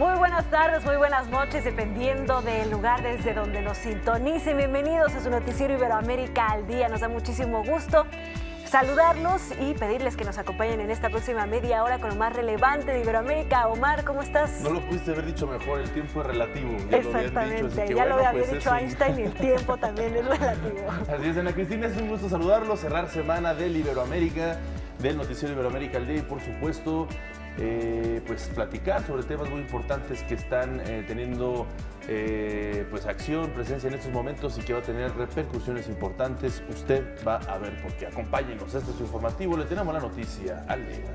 Muy buenas tardes, muy buenas noches, dependiendo del lugar desde donde nos sintonicen. Bienvenidos a su noticiero Iberoamérica al Día. Nos da muchísimo gusto saludarlos y pedirles que nos acompañen en esta próxima media hora con lo más relevante de Iberoamérica. Omar, ¿cómo estás? No lo pudiste haber dicho mejor, el tiempo es relativo. Ya exactamente, lo dicho, ya lo había dicho Einstein y el tiempo también es relativo. Así es, Ana Cristina, es un gusto saludarlos, cerrar semana del Iberoamérica, del noticiero Iberoamérica al Día y por supuesto pues platicar sobre temas muy importantes que están teniendo pues acción, presencia en estos momentos y que va a tener repercusiones importantes. Usted va a ver por qué. Acompáñenos, este es su informativo, le tenemos la noticia al día.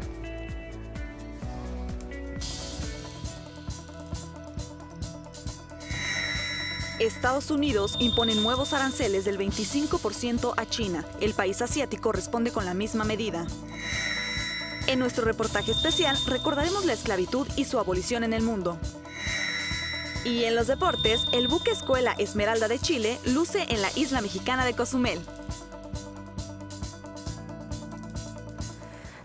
Estados Unidos impone nuevos aranceles del 25% a China. El país asiático responde con la misma medida. En nuestro reportaje especial recordaremos la esclavitud y su abolición en el mundo. Y en los deportes, el buque escuela Esmeralda de Chile luce en la isla mexicana de Cozumel.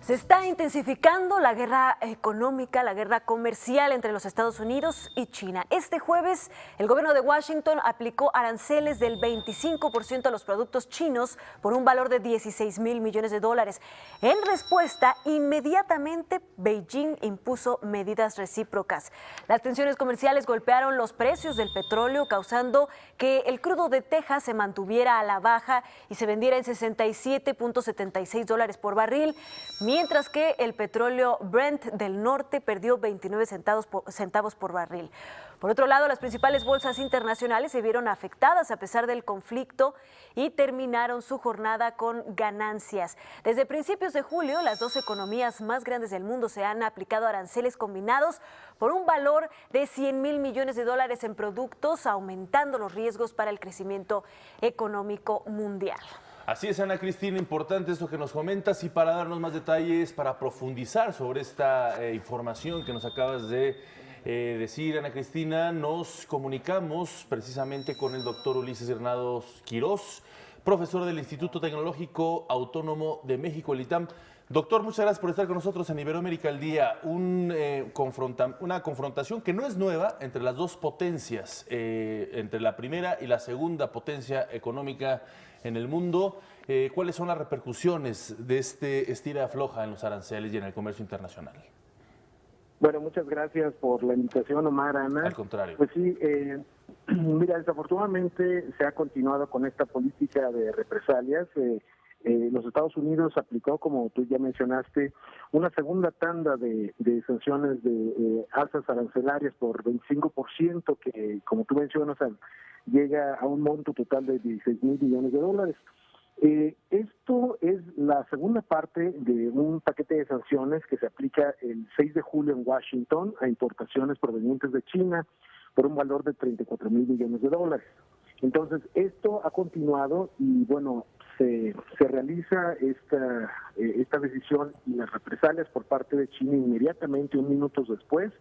Se está intensificando la guerra económica, la guerra comercial entre los Estados Unidos y China. Este jueves, el gobierno de Washington aplicó aranceles del 25% a los productos chinos por un valor de 16,000 millones de dólares. En respuesta, inmediatamente Beijing impuso medidas recíprocas. Las tensiones comerciales golpearon los precios del petróleo, causando que el crudo de Texas se mantuviera a la baja y se vendiera en $67.76 por barril, mientras que el petróleo Brent del norte perdió 29 centavos por barril. Por otro lado, las principales bolsas internacionales se vieron afectadas a pesar del conflicto y terminaron su jornada con ganancias. Desde principios de julio, las dos economías más grandes del mundo se han aplicado aranceles combinados por un valor de 100,000 millones de dólares en productos, aumentando los riesgos para el crecimiento económico mundial. Así es, Ana Cristina, importante esto que nos comentas y para darnos más detalles, para profundizar sobre esta información que nos acabas de decir, Ana Cristina, nos comunicamos precisamente con el doctor Ulises Granados Quirós, profesor del Instituto Tecnológico Autónomo de México, el ITAM. Doctor, muchas gracias por estar con nosotros en Iberoamérica al Día. Una confrontación que no es nueva entre las dos potencias, entre la primera y la segunda potencia económica en el mundo. ¿Cuáles son las repercusiones de este estira-afloja en los aranceles y en el comercio internacional? Bueno, muchas gracias por la invitación, Omar, Ana. Al contrario. Pues sí, mira, desafortunadamente se ha continuado con esta política de represalias. Los Estados Unidos aplicó, como tú ya mencionaste, una segunda tanda de sanciones de alzas arancelarias por 25%, que, como tú mencionas, llega a un monto total de 16,000 millones de dólares. Esto es la segunda parte de un paquete de sanciones que se aplica el 6 de julio en Washington a importaciones provenientes de China por un valor de 34,000 millones de dólares. Entonces, esto ha continuado y, bueno, se realiza esta decisión y las represalias por parte de China inmediatamente, un minuto después,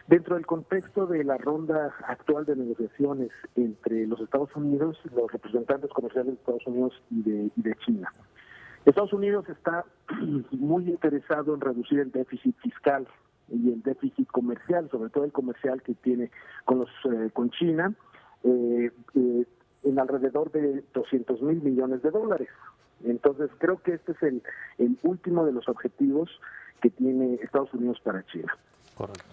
dentro del contexto de la ronda actual de negociaciones entre los Estados Unidos, los representantes comerciales de Estados Unidos y de China. Estados Unidos está muy interesado en reducir el déficit fiscal y el déficit comercial, sobre todo el comercial que tiene con China, en alrededor de 200,000 millones de dólares. Entonces, creo que este es el último de los objetivos que tiene Estados Unidos para China. Correcto.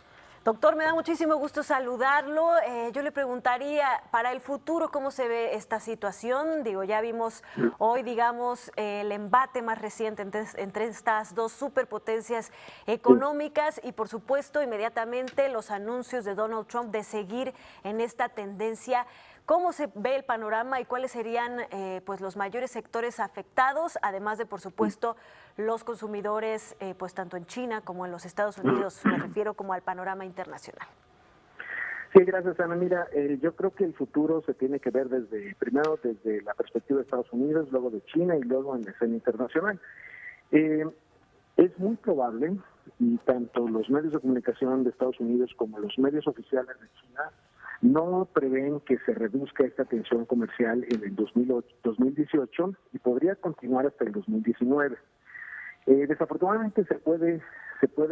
Doctor, me da muchísimo gusto saludarlo. Yo le preguntaría, para el futuro, ¿cómo se ve esta situación? Digo, ya vimos hoy, digamos, el embate más reciente entre estas dos superpotencias económicas y, por supuesto, inmediatamente los anuncios de Donald Trump de seguir en esta tendencia. ¿Cómo se ve el panorama y cuáles serían pues los mayores sectores afectados, además de, por supuesto, los consumidores, pues tanto en China como en los Estados Unidos? Me refiero como al panorama internacional. Sí, gracias, Ana. Mira, yo creo que el futuro se tiene que ver primero desde la perspectiva de Estados Unidos, luego de China y luego en la escena internacional. Es muy probable, y tanto los medios de comunicación de Estados Unidos como los medios oficiales de China no prevén que se reduzca esta tensión comercial en el 2018 y podría continuar hasta el 2019. Desafortunadamente se puede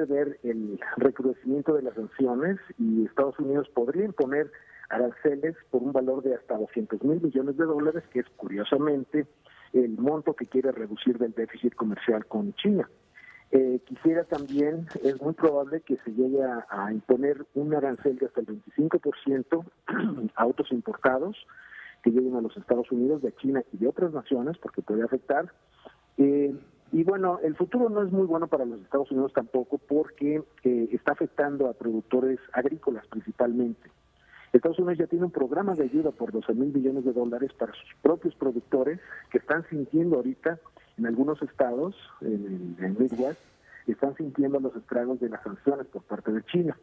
ver el recrudecimiento de las sanciones y Estados Unidos podría imponer aranceles por un valor de hasta $200 mil millones, que es curiosamente el monto que quiere reducir del déficit comercial con China. Quisiera también, es muy probable que se llegue a imponer un arancel de hasta el 25% a autos importados que lleguen a los Estados Unidos, de China y de otras naciones, porque puede afectar. Y bueno, el futuro no es muy bueno para los Estados Unidos tampoco, porque está afectando a productores agrícolas principalmente. Estados Unidos ya tiene un programa de ayuda por $12 mil millones para sus propios productores, que están sintiendo ahorita en algunos estados, en el Midwest, están sintiendo los estragos de las sanciones por parte de China.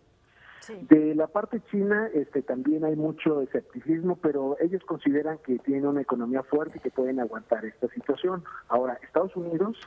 Sí. De la parte china también hay mucho escepticismo, pero ellos consideran que tienen una economía fuerte y que pueden aguantar esta situación. Ahora, Estados Unidos,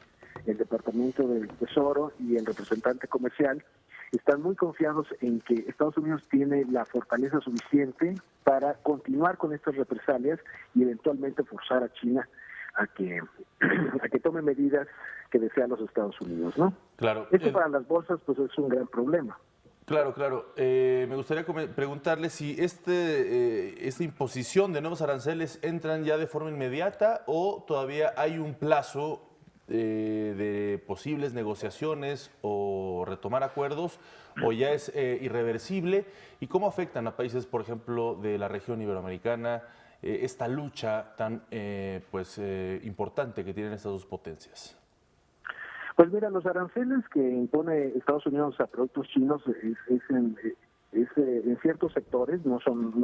el Departamento del Tesoro y el representante comercial están muy confiados en que Estados Unidos tiene la fortaleza suficiente para continuar con estas represalias y eventualmente forzar a China a que tome medidas que desean los Estados Unidos, ¿no? Claro. Esto para las bolsas pues es un gran problema. Claro. Me gustaría preguntarle si esta imposición de nuevos aranceles entran ya de forma inmediata o todavía hay un plazo de posibles negociaciones o retomar acuerdos, o ya es irreversible, y cómo afectan a países, por ejemplo, de la región iberoamericana esta lucha tan importante que tienen estas dos potencias. Pues mira, los aranceles que impone Estados Unidos a productos chinos es en ciertos sectores, no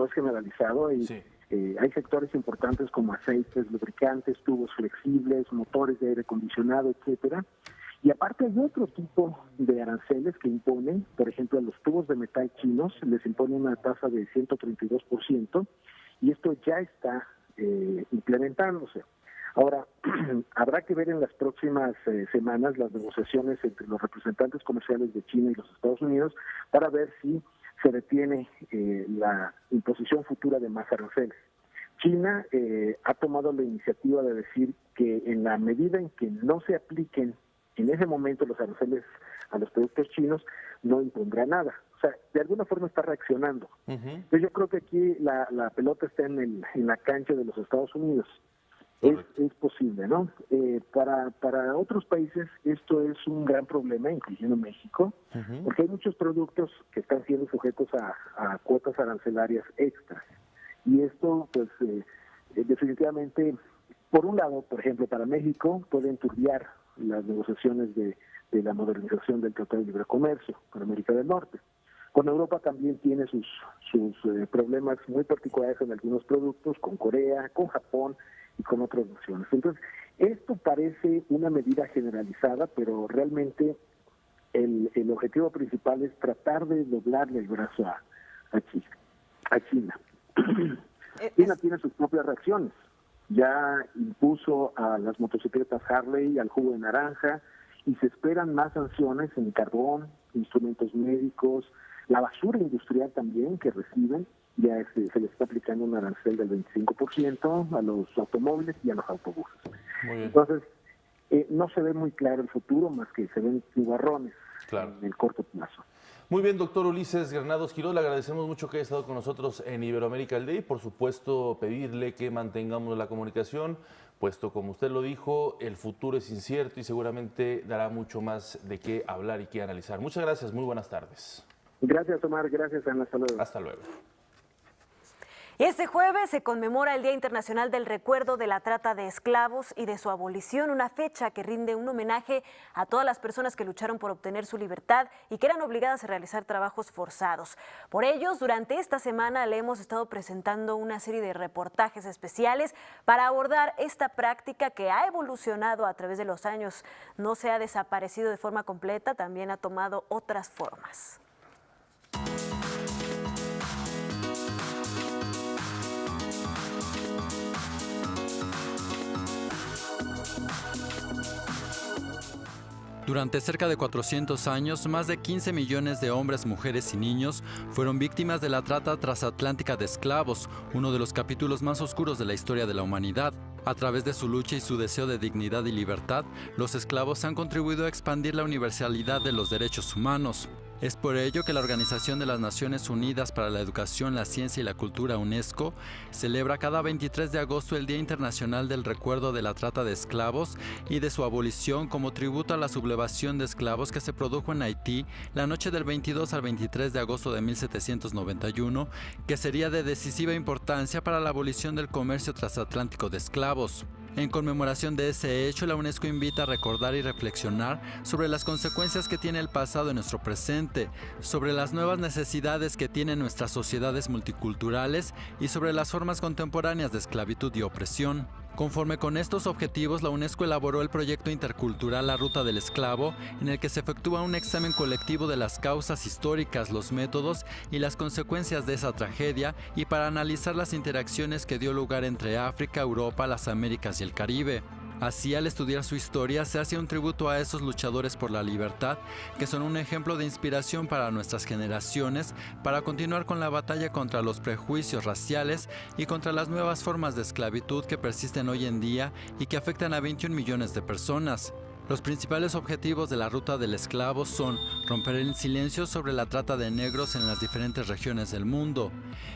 es generalizado. Sí. Hay sectores importantes como aceites, lubricantes, tubos flexibles, motores de aire acondicionado, etcétera. Y aparte hay otro tipo de aranceles que imponen, por ejemplo, a los tubos de metal chinos les impone una tasa de 132%, y esto ya está implementándose. Ahora, habrá que ver en las próximas semanas las negociaciones entre los representantes comerciales de China y los Estados Unidos para ver si se detiene la imposición futura de más aranceles. China ha tomado la iniciativa de decir que en la medida en que no se apliquen en ese momento los aranceles a los productos chinos, no impondrá nada. O sea, de alguna forma está reaccionando. Uh-huh. Entonces yo creo que aquí la pelota está en la cancha de los Estados Unidos. Es posible, ¿no? Para otros países esto es un gran problema, incluyendo México, uh-huh, porque hay muchos productos que están siendo sujetos a cuotas arancelarias extras. Y esto, pues, definitivamente, por un lado, por ejemplo, para México puede enturbiar las negociaciones de la modernización del Tratado de Libre Comercio con América del Norte. Con Europa también tiene sus problemas muy particulares en algunos productos, con Corea, con Japón y con otras naciones. Entonces, esto parece una medida generalizada, pero realmente el objetivo principal es tratar de doblarle el brazo a China. China tiene sus propias reacciones. Ya impuso a las motocicletas Harley, al jugo de naranja, y se esperan más sanciones en carbón, instrumentos médicos, la basura industrial también que reciben. Ya se les está aplicando un arancel del 25% a los automóviles y a los autobuses. Entonces, no se ve muy claro el futuro, más que se ven nubarrones en el corto plazo. Muy bien, doctor Ulises Granados Quiroz, le agradecemos mucho que haya estado con nosotros en Iberoamérica al Día y, por supuesto, pedirle que mantengamos la comunicación, puesto, como usted lo dijo, el futuro es incierto y seguramente dará mucho más de qué hablar y qué analizar. Muchas gracias, muy buenas tardes. Gracias, Omar, gracias, Ana, hasta luego. Hasta luego. Y este jueves se conmemora el Día Internacional del Recuerdo de la Trata de Esclavos y de su abolición, una fecha que rinde un homenaje a todas las personas que lucharon por obtener su libertad y que eran obligadas a realizar trabajos forzados. Por ellos, durante esta semana le hemos estado presentando una serie de reportajes especiales para abordar esta práctica que ha evolucionado a través de los años. No se ha desaparecido de forma completa, también ha tomado otras formas. Durante cerca de 400 años, más de 15 millones de hombres, mujeres y niños fueron víctimas de la trata transatlántica de esclavos, uno de los capítulos más oscuros de la historia de la humanidad. A través de su lucha y su deseo de dignidad y libertad, los esclavos han contribuido a expandir la universalidad de los derechos humanos. Es por ello que la Organización de las Naciones Unidas para la Educación, la Ciencia y la Cultura, UNESCO, celebra cada 23 de agosto el Día Internacional del Recuerdo de la Trata de Esclavos y de su abolición como tributo a la sublevación de esclavos que se produjo en Haití la noche del 22 al 23 de agosto de 1791, que sería de decisiva importancia para la abolición del comercio transatlántico de esclavos. En conmemoración de ese hecho, la UNESCO invita a recordar y reflexionar sobre las consecuencias que tiene el pasado en nuestro presente, sobre las nuevas necesidades que tienen nuestras sociedades multiculturales y sobre las formas contemporáneas de esclavitud y opresión. Conforme con estos objetivos, la UNESCO elaboró el proyecto intercultural La Ruta del Esclavo, en el que se efectúa un examen colectivo de las causas históricas, los métodos y las consecuencias de esa tragedia, y para analizar las interacciones que dio lugar entre África, Europa, las Américas y el Caribe. Así, al estudiar su historia, se hace un tributo a esos luchadores por la libertad, que son un ejemplo de inspiración para nuestras generaciones, para continuar con la batalla contra los prejuicios raciales y contra las nuevas formas de esclavitud que persisten hoy en día y que afectan a 21 millones de personas. Los principales objetivos de la Ruta del Esclavo son romper el silencio sobre la trata de negros en las diferentes regiones del mundo,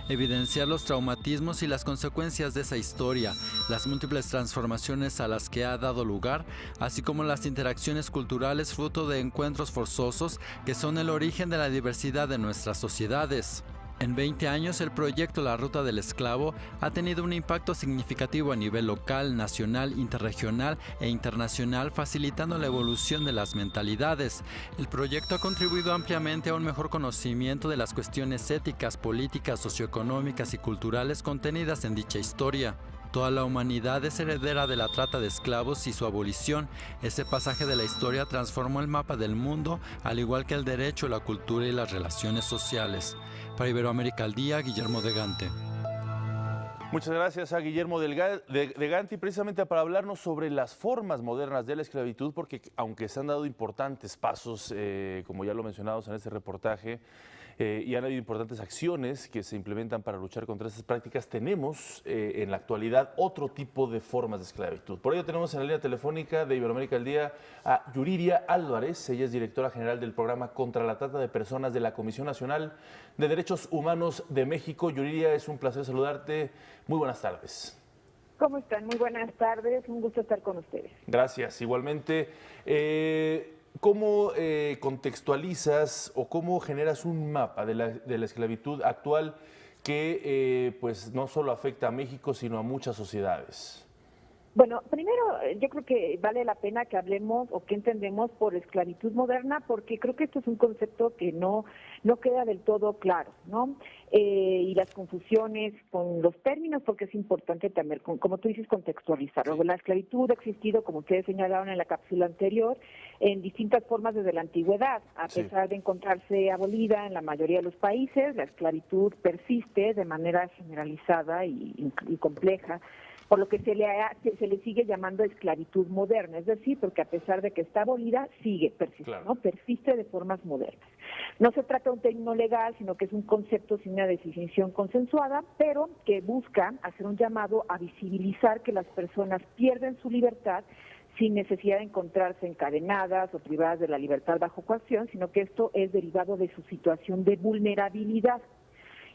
evidenciar los traumatismos y las consecuencias de esa historia, las múltiples transformaciones a las que ha dado lugar, así como las interacciones culturales fruto de encuentros forzosos que son el origen de la diversidad de nuestras sociedades. En 20 años, el proyecto La Ruta del Esclavo ha tenido un impacto significativo a nivel local, nacional, interregional e internacional, facilitando la evolución de las mentalidades. El proyecto ha contribuido ampliamente a un mejor conocimiento de las cuestiones éticas, políticas, socioeconómicas y culturales contenidas en dicha historia. Toda la humanidad es heredera de la trata de esclavos y su abolición. Ese pasaje de la historia transformó el mapa del mundo, al igual que el derecho, la cultura y las relaciones sociales. Para Iberoamérica al Día, Guillermo de Gante. Muchas gracias a Guillermo de Gante, precisamente para hablarnos sobre las formas modernas de la esclavitud, porque aunque se han dado importantes pasos, como ya lo mencionamos en este reportaje, y han habido importantes acciones que se implementan para luchar contra estas prácticas, tenemos en la actualidad otro tipo de formas de esclavitud. Por ello tenemos en la línea telefónica de Iberoamérica al Día a Yuriria Álvarez. Ella es directora general del programa contra la trata de personas de la Comisión Nacional de Derechos Humanos de México. Yuriria, es un placer saludarte. Muy buenas tardes. ¿Cómo están? Muy buenas tardes. Un gusto estar con ustedes. Gracias. Igualmente, ¿cómo contextualizas o cómo generas un mapa de la esclavitud actual que pues no solo afecta a México, sino a muchas sociedades? Bueno, primero yo creo que vale la pena que hablemos o que entendemos por esclavitud moderna, porque creo que esto es un concepto que no queda del todo claro, ¿no? Y las confusiones con los términos, porque es importante también, como tú dices, contextualizarlo. La esclavitud ha existido, como ustedes señalaron en la cápsula anterior, en distintas formas desde la antigüedad. A pesar de encontrarse abolida en la mayoría de los países, la esclavitud persiste de manera generalizada y compleja, por lo que se le sigue llamando esclavitud moderna, es decir, porque a pesar de que está abolida, persiste, claro, ¿no? Persiste de formas modernas. No se trata de un término legal, sino que es un concepto sin una definición consensuada, pero que busca hacer un llamado a visibilizar que las personas pierden su libertad sin necesidad de encontrarse encadenadas o privadas de la libertad bajo coacción, sino que esto es derivado de su situación de vulnerabilidad.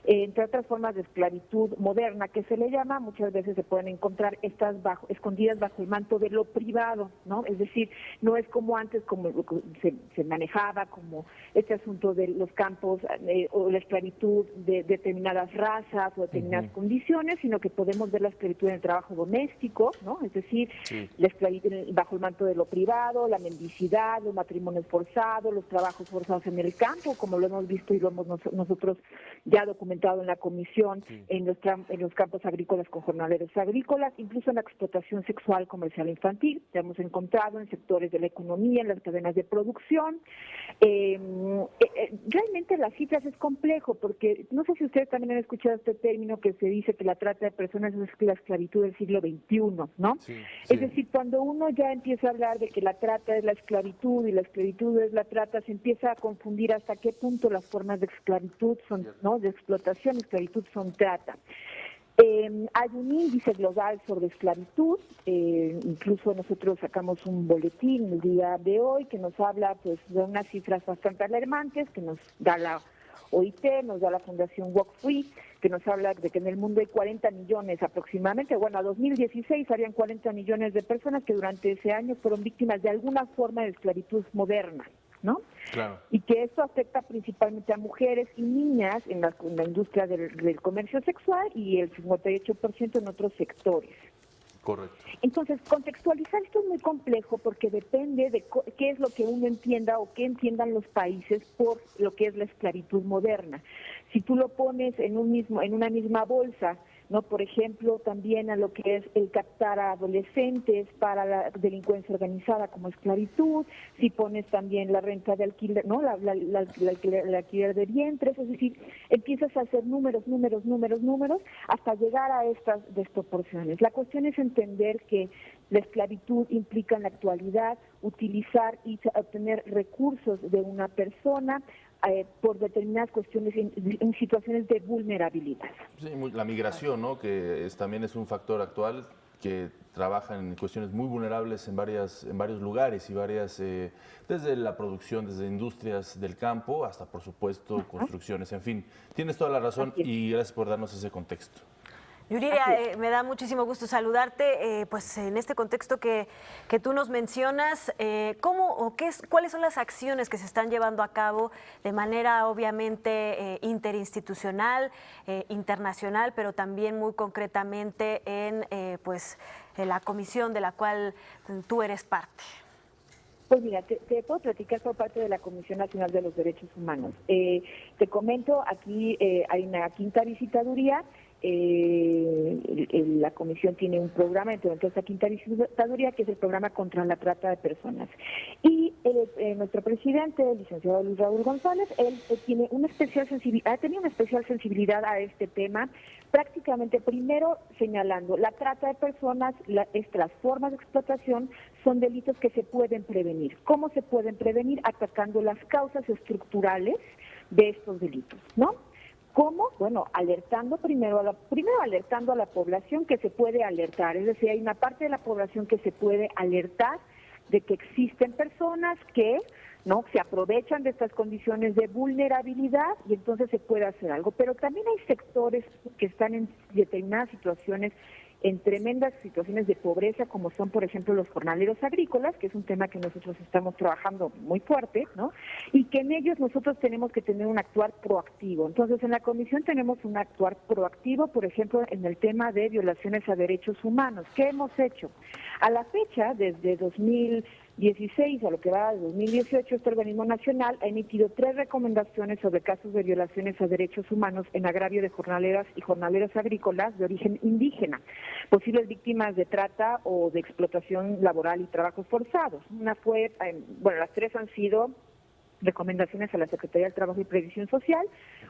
Entre otras formas de esclavitud moderna que se le llama, muchas veces se pueden encontrar estas escondidas bajo el manto de lo privado, ¿no? Es decir, no es como antes, como se manejaba, como este asunto de los campos o la esclavitud de determinadas razas o determinadas condiciones, sino que podemos ver la esclavitud en el trabajo doméstico, ¿no? Es decir, la esclavitud bajo el manto de lo privado, la mendicidad, los matrimonios forzados, los trabajos forzados en el campo, como lo hemos visto y lo hemos nosotros ya documentado en la comisión, en los campos agrícolas con jornaleros agrícolas, incluso en la explotación sexual comercial infantil. Ya hemos encontrado en sectores de la economía, en las cadenas de producción. Realmente las cifras es complejo, porque no sé si ustedes también han escuchado este término que se dice que la trata de personas es la esclavitud del siglo XXI, ¿no? Es decir, cuando uno ya empieza a hablar de que la trata es la esclavitud y la esclavitud es la trata, se empieza a confundir hasta qué punto las formas de esclavitud son, ¿no?, de explotación, esclavitud son trata. Hay un índice global sobre esclavitud, incluso nosotros sacamos un boletín el día de hoy que nos habla pues de unas cifras bastante alarmantes que nos da la OIT, nos da la Fundación Walk Free, que nos habla de que en el mundo hay 40 millones aproximadamente, bueno, a 2016 habían 40 millones de personas que durante ese año fueron víctimas de alguna forma de esclavitud moderna, ¿no? Claro. Y que esto afecta principalmente a mujeres y niñas en la industria del comercio sexual y el 58% en otros sectores. Correcto. Entonces, contextualizar esto es muy complejo porque depende de qué es lo que uno entienda o qué entiendan los países por lo que es la esclavitud moderna. Si tú lo pones en una misma bolsa, ¿no? Por ejemplo, también a lo que es el captar a adolescentes para la delincuencia organizada como esclavitud, si pones también la renta de alquiler, ¿no? El alquiler de vientres, es decir, empiezas a hacer números, hasta llegar a estas desproporciones. La cuestión es entender que la esclavitud implica en la actualidad utilizar y obtener recursos de una persona por determinadas cuestiones en situaciones de vulnerabilidad. Sí, la migración, ¿no? Que también es un factor actual que trabaja en cuestiones muy vulnerables en varios lugares y desde la producción, desde industrias del campo hasta, por supuesto, construcciones. En fin, tienes toda la razón y gracias por darnos ese contexto. Yuriria, me da muchísimo gusto saludarte, pues en este contexto que tú nos mencionas, ¿cuáles son las acciones que se están llevando a cabo de manera obviamente interinstitucional, internacional, pero también muy concretamente en la comisión de la cual tú eres parte? Pues mira, te puedo platicar por parte de la Comisión Nacional de los Derechos Humanos. Te comento, aquí hay una quinta visitaduría. La comisión tiene un programa dentro de esta quinta visitaduría que es el programa contra la trata de personas y nuestro presidente, el licenciado Luis Raúl González, él tiene ha tenido una especial sensibilidad a este tema, prácticamente primero señalando la trata de personas, estas formas de explotación son delitos que se pueden prevenir. ¿Cómo se pueden prevenir? Atacando las causas estructurales de estos delitos, ¿no? ¿Cómo? Bueno, primero alertando a la población que se puede alertar, es decir, hay una parte de la población que se puede alertar de que existen personas que no se aprovechan de estas condiciones de vulnerabilidad y entonces se puede hacer algo. Pero también hay sectores que están en determinadas situaciones, en tremendas situaciones de pobreza, como son, por ejemplo, los jornaleros agrícolas, que es un tema que nosotros estamos trabajando muy fuerte, ¿no? Y que en ellos nosotros tenemos que tener un actuar proactivo. Entonces, en la comisión tenemos un actuar proactivo, por ejemplo, en el tema de violaciones a derechos humanos. ¿Qué hemos hecho? A la fecha, desde 2016 a lo que va de 2018, este organismo nacional ha emitido 3 recomendaciones sobre casos de violaciones a derechos humanos en agravio de jornaleras y jornaleros agrícolas de origen indígena, posibles víctimas de trata o de explotación laboral y trabajos forzados. Una fue, las 3 han sido recomendaciones a la Secretaría del Trabajo y Previsión Social.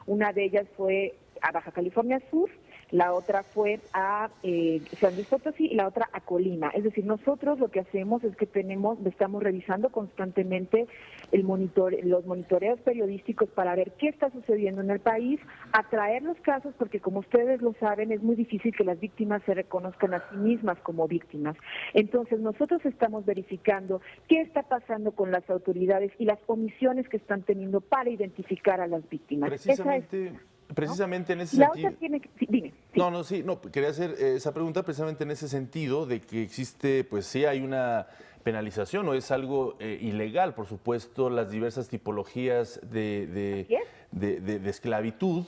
Una de ellas fue a Baja California Sur, la otra fue a San Luis Potosí y la otra a Colima. Es decir, nosotros lo que hacemos es que estamos revisando constantemente los monitoreos periodísticos para ver qué está sucediendo en el país, atraer los casos, porque como ustedes lo saben, es muy difícil que las víctimas se reconozcan a sí mismas como víctimas. Entonces, nosotros estamos verificando qué está pasando con las autoridades y las omisiones que están teniendo para identificar a las víctimas. Precisamente en ese la sentido. Otra tiene que, dime, sí. Quería hacer esa pregunta precisamente en ese sentido de que existe, pues sí hay una penalización o es algo ilegal, por supuesto, las diversas tipologías de esclavitud.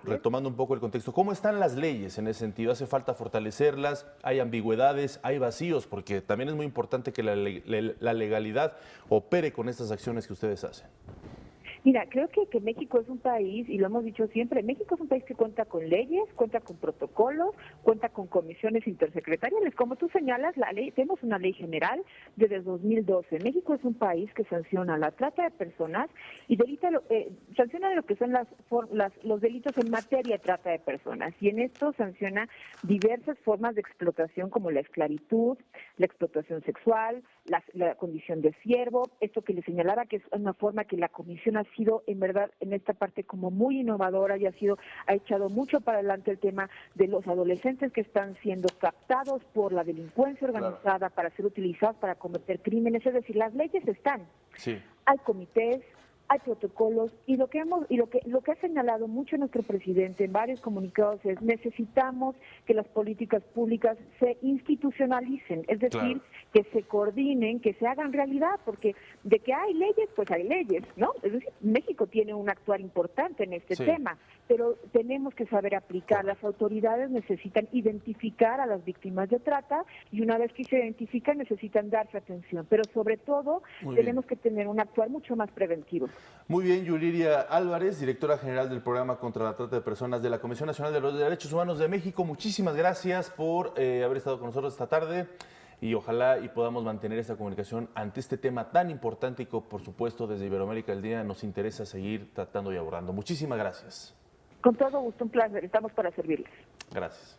Retomando un poco el contexto, ¿cómo están las leyes en ese sentido? ¿Hace falta fortalecerlas? ¿Hay ambigüedades? ¿Hay vacíos? Porque también es muy importante que la legalidad opere con estas acciones que ustedes hacen. Mira, creo que México es un país, y lo hemos dicho siempre, México es un país que cuenta con leyes, cuenta con protocolos, cuenta con comisiones intersecretariales. Como tú señalas, tenemos una ley general desde 2012. México es un país que sanciona la trata de personas y sanciona lo que son los delitos en materia de trata de personas. Y en esto sanciona diversas formas de explotación como la esclavitud, la explotación sexual, la condición de siervo, esto que le señalaba que es una forma que la Comisión ha sido en verdad en esta parte como muy innovadora y ha echado mucho para adelante el tema de los adolescentes que están siendo captados por la delincuencia organizada para ser utilizados para cometer crímenes. Es decir, las leyes están. Sí. Hay comités, hay protocolos, y lo que ha señalado mucho nuestro presidente en varios comunicados es: necesitamos que las políticas públicas se institucionalicen, es decir, que se coordinen, que se hagan realidad, porque de que hay leyes, pues hay leyes, ¿no? Es decir, México tiene un actuar importante en este tema, pero tenemos que saber aplicar. Las autoridades necesitan identificar a las víctimas de trata, y una vez que se identifican necesitan darse atención, pero sobre todo tenemos que tener un actuar mucho más preventivo. Muy bien, Yuliria Álvarez, directora general del Programa contra la Trata de Personas de la Comisión Nacional de los Derechos Humanos de México. Muchísimas gracias por haber estado con nosotros esta tarde, y ojalá y podamos mantener esta comunicación ante este tema tan importante y que, por supuesto, desde Iberoamérica al Día nos interesa seguir tratando y abordando. Muchísimas gracias. Con todo gusto, un placer. Estamos para servirles. Gracias.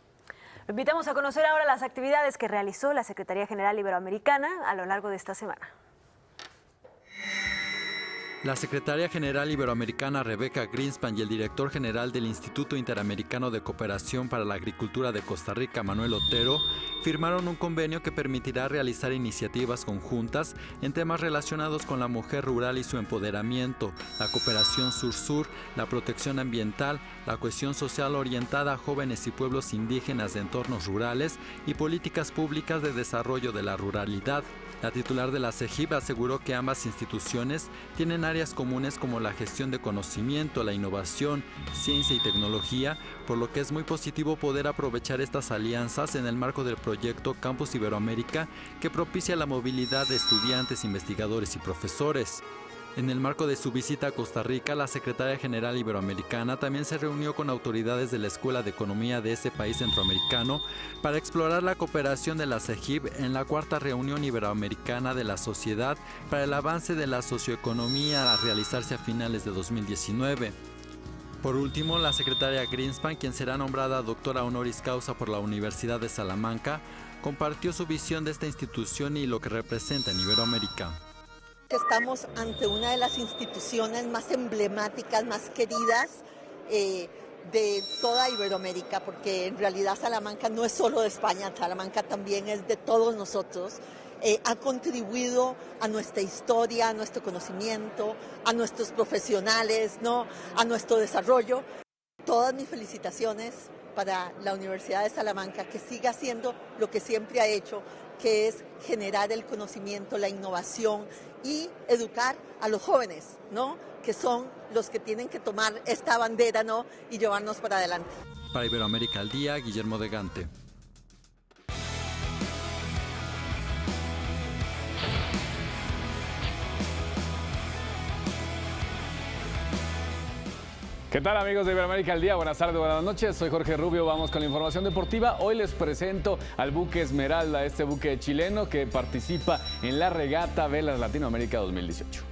Lo invitamos a conocer ahora las actividades que realizó la Secretaría General Iberoamericana a lo largo de esta semana. La secretaria general iberoamericana Rebecca Greenspan y el director general del Instituto Interamericano de Cooperación para la Agricultura de Costa Rica, Manuel Otero, firmaron un convenio que permitirá realizar iniciativas conjuntas en temas relacionados con la mujer rural y su empoderamiento, la cooperación sur-sur, la protección ambiental, la cohesión social orientada a jóvenes y pueblos indígenas de entornos rurales y políticas públicas de desarrollo de la ruralidad. La titular de la CEGIP aseguró que ambas instituciones tienen áreas comunes como la gestión de conocimiento, la innovación, ciencia y tecnología, por lo que es muy positivo poder aprovechar estas alianzas en el marco del proyecto Campus Iberoamérica, que propicia la movilidad de estudiantes, investigadores y profesores. En el marco de su visita a Costa Rica, la secretaria general iberoamericana también se reunió con autoridades de la Escuela de Economía de ese país centroamericano para explorar la cooperación de la CEGIP en la cuarta reunión iberoamericana de la Sociedad para el Avance de la Socioeconomía a realizarse a finales de 2019. Por último, la secretaria Greenspan, quien será nombrada doctora honoris causa por la Universidad de Salamanca, compartió su visión de esta institución y lo que representa en Iberoamérica. Estamos ante una de las instituciones más emblemáticas, más queridas de toda Iberoamérica, porque en realidad Salamanca no es solo de España, Salamanca también es de todos nosotros. Ha contribuido a nuestra historia, a nuestro conocimiento, a nuestros profesionales, ¿no? A nuestro desarrollo. Todas mis felicitaciones para la Universidad de Salamanca, que siga haciendo lo que siempre ha hecho, que es generar el conocimiento, la innovación y educar a los jóvenes, ¿no? Que son los que tienen que tomar esta bandera, ¿no? Y llevarnos para adelante. Para Iberoamérica al Día, Guillermo de Gante. ¿Qué tal, amigos de Iberoamérica al Día? Buenas tardes, buenas noches. Soy Jorge Rubio, vamos con la información deportiva. Hoy les presento al buque Esmeralda, este buque chileno que participa en la regata Velas Latinoamérica 2018.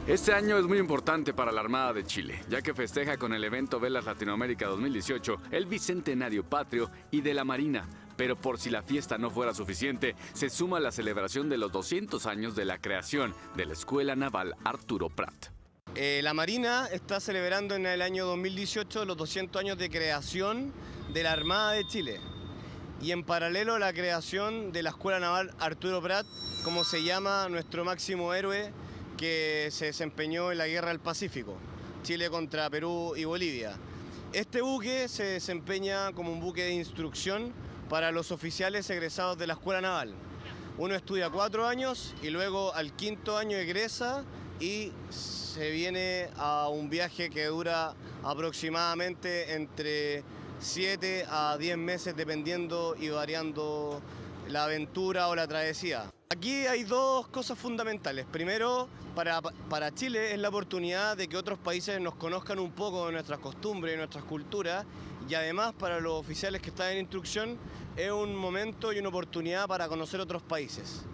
Este año es muy importante para la Armada de Chile, ya que festeja con el evento Velas Latinoamérica 2018 el Bicentenario Patrio y de la Marina. Pero por si la fiesta no fuera suficiente, se suma la celebración de los 200 años de la creación de la Escuela Naval Arturo Prat. La Marina está celebrando en el año 2018 los 200 años de creación de la Armada de Chile. Y en paralelo a la creación de la Escuela Naval Arturo Prat, como se llama nuestro máximo héroe que se desempeñó en la Guerra del Pacífico, Chile contra Perú y Bolivia. Este buque se desempeña como un buque de instrucción para los oficiales egresados de la Escuela Naval. Uno estudia 4 años y luego al 5º año egresa y se viene a un viaje que dura aproximadamente entre 7 a 10 meses, dependiendo y variando la aventura o la travesía. Aquí hay dos cosas fundamentales. Primero, para Chile es la oportunidad de que otros países nos conozcan un poco de nuestras costumbres y nuestras culturas, y además para los oficiales que están en instrucción es un momento y una oportunidad para conocer otros países.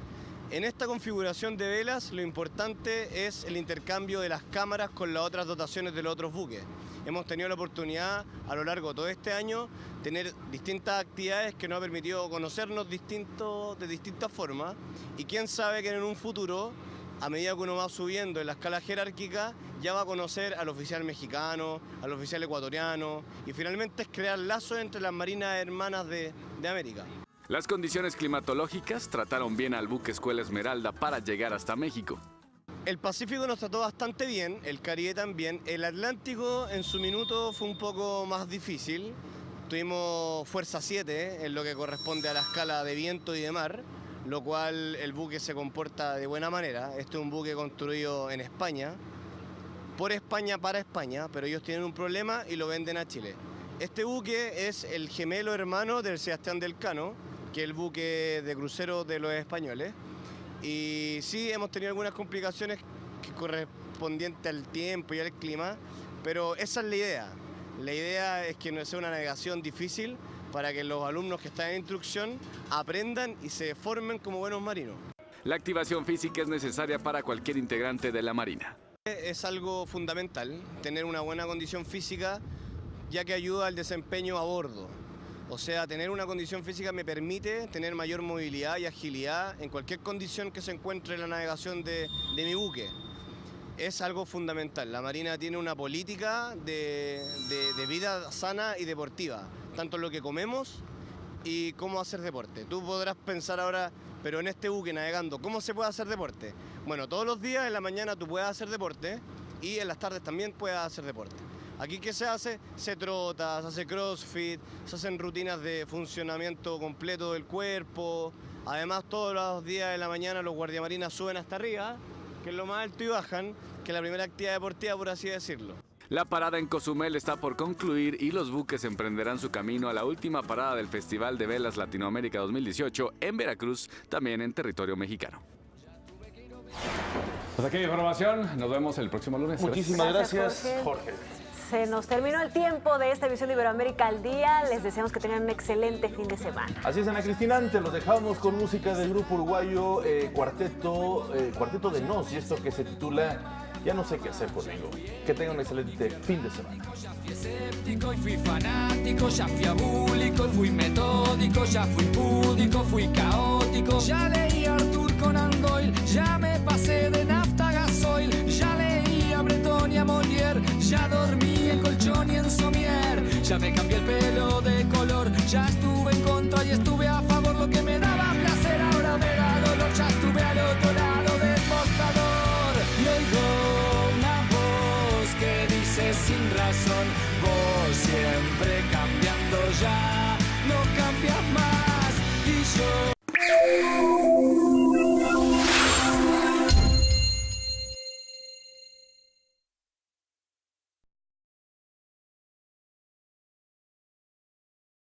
En esta configuración de velas lo importante es el intercambio de las cámaras con las otras dotaciones de los otros buques. Hemos tenido la oportunidad a lo largo de todo este año tener distintas actividades que nos ha permitido conocernos de distintas formas, y quién sabe que en un futuro a medida que uno va subiendo en la escala jerárquica, ya va a conocer al oficial mexicano, al oficial ecuatoriano, y finalmente es crear lazos entre las marinas hermanas de América. Las condiciones climatológicas trataron bien al buque Escuela Esmeralda para llegar hasta México. El Pacífico nos trató bastante bien, el Caribe también. El Atlántico en su minuto fue un poco más difícil. Tuvimos fuerza 7 en lo que corresponde a la escala de viento y de mar, lo cual el buque se comporta de buena manera. Este es un buque construido en España, por España para España, pero ellos tienen un problema y lo venden a Chile. Este buque es el gemelo hermano del Sebastián del Cano, que es el buque de crucero de los españoles. Y sí, hemos tenido algunas complicaciones correspondientes al tiempo y al clima, pero esa es la idea. La idea es que no sea una navegación difícil para que los alumnos que están en instrucción aprendan y se formen como buenos marinos. La activación física es necesaria para cualquier integrante de la Marina. Es algo fundamental, tener una buena condición física, ya que ayuda al desempeño a bordo. O sea, tener una condición física me permite tener mayor movilidad y agilidad en cualquier condición que se encuentre en la navegación de mi buque. Es algo fundamental. La Marina tiene una política de vida sana y deportiva, tanto en lo que comemos y cómo hacer deporte. Tú podrás pensar ahora, pero en este buque navegando, ¿cómo se puede hacer deporte? Bueno, todos los días en la mañana tú puedes hacer deporte y en las tardes también puedes hacer deporte. Aquí, ¿qué se hace? Se trota, se hace crossfit, se hacen rutinas de funcionamiento completo del cuerpo. Además, todos los días de la mañana los guardiamarinas suben hasta arriba, que es lo más alto, y bajan, que es la primera actividad deportiva, por así decirlo. La parada en Cozumel está por concluir y los buques emprenderán su camino a la última parada del Festival de Velas Latinoamérica 2018 en Veracruz, también en territorio mexicano. Pues aquí hay información. Nos vemos el próximo lunes. Muchísimas gracias, Jorge. Se nos terminó el tiempo de esta edición de Iberoamérica al Día. Les deseamos que tengan un excelente fin de semana. Así es, Ana Cristina. Antes los dejamos con música del grupo uruguayo Cuarteto de Nos, y esto que se titula Ya no sé qué hacer conmigo. Que tengan un excelente fin de semana. Ya fui escéptico y fui fanático, ya fui abúlico y fui metódico, ya fui púdico, fui caótico. Ya leí a Arthur Conan Doyle, ya me pasé de nafta a gasoil, ya leí a Breton y a Molière, ya dormí en colchón y en somier, ya me cambié el pelo de color, ya estuve en contra y estuve a favor, lo que me daba placer ahora me da dolor, ya estuve al otro lado del mostrador y oigo una voz que dice sin razón, vos siempre cambiando ya.